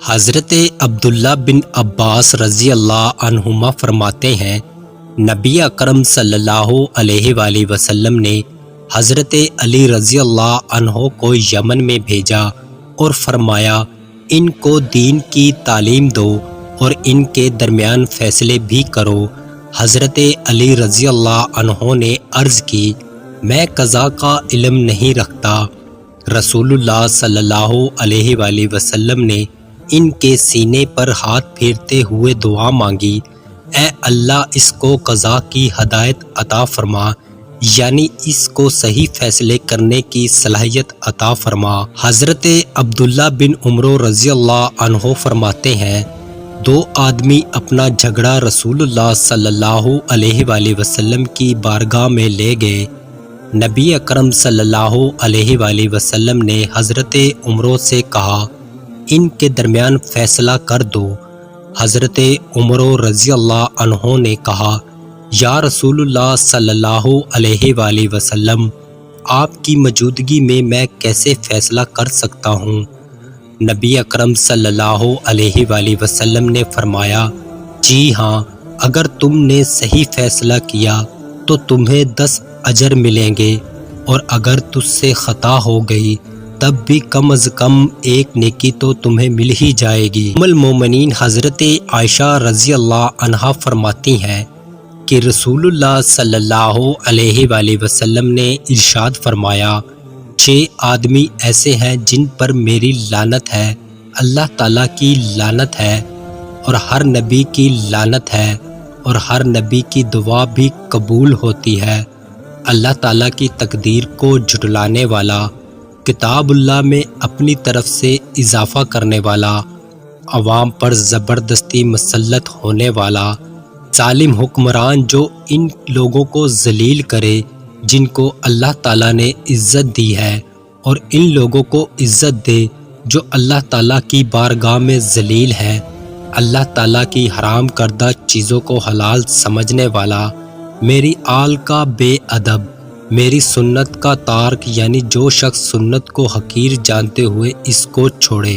حضرت عبداللہ بن عباس رضی اللہ عنہما فرماتے ہیں، نبی اکرم صلی اللہ علیہ وآلہ وسلم نے حضرت علی رضی اللہ عنہ کو یمن میں بھیجا اور فرمایا ان کو دین کی تعلیم دو اور ان کے درمیان فیصلے بھی کرو۔ حضرت علی رضی اللہ عنہ نے عرض کی، میں قضاء کا علم نہیں رکھتا۔ رسول اللہ صلی اللہ علیہ وآلہ وسلم نے ان کے سینے پر ہاتھ پھیرتے ہوئے دعا مانگی، اے اللہ اس کو قضاء کی ہدایت عطا فرما، یعنی اس کو صحیح فیصلے کرنے کی صلاحیت عطا فرما۔ حضرت عبداللہ بن عمر رضی اللہ عنہ فرماتے ہیں، دو آدمی اپنا جھگڑا رسول اللہ صلی اللہ علیہ وآلہ وسلم کی بارگاہ میں لے گئے۔ نبی اکرم صلی اللہ علیہ وآلہ وسلم نے حضرت عمر سے کہا، ان کے درمیان فیصلہ کر دو۔ حضرت عمر رضی اللہ عنہ نے کہا، یا رسول اللہ صلی اللہ علیہ وآلہ وسلم، آپ کی موجودگی میں کیسے فیصلہ کر سکتا ہوں؟ نبی اکرم صلی اللہ علیہ وآلہ وسلم نے فرمایا، جی ہاں، اگر تم نے صحیح فیصلہ کیا تو تمہیں 10 اجر ملیں گے، اور اگر تجھ سے خطا ہو گئی تب بھی کم از کم 1 نیکی تو تمہیں مل ہی جائے گی۔ ام المومنین حضرت عائشہ رضی اللہ عنہا فرماتی ہیں کہ رسول اللہ صلی اللہ علیہ وآلہ وسلم نے ارشاد فرمایا، 6 آدمی ایسے ہیں جن پر میری لعنت ہے، اللہ تعالیٰ کی لعنت ہے، اور ہر نبی کی لعنت ہے، اور ہر نبی کی دعا بھی قبول ہوتی ہے۔ اللہ تعالیٰ کی تقدیر کو جھٹلانے والا، کتاب اللہ میں اپنی طرف سے اضافہ کرنے والا، عوام پر زبردستی مسلط ہونے والا، ظالم حکمران جو ان لوگوں کو ذلیل کرے جن کو اللہ تعالیٰ نے عزت دی ہے، اور ان لوگوں کو عزت دے جو اللہ تعالیٰ کی بارگاہ میں ذلیل ہے، اللہ تعالیٰ کی حرام کردہ چیزوں کو حلال سمجھنے والا، میری آل کا بے ادب، میری سنت کا تارک، یعنی جو شخص سنت کو حقیر جانتے ہوئے اس کو چھوڑے۔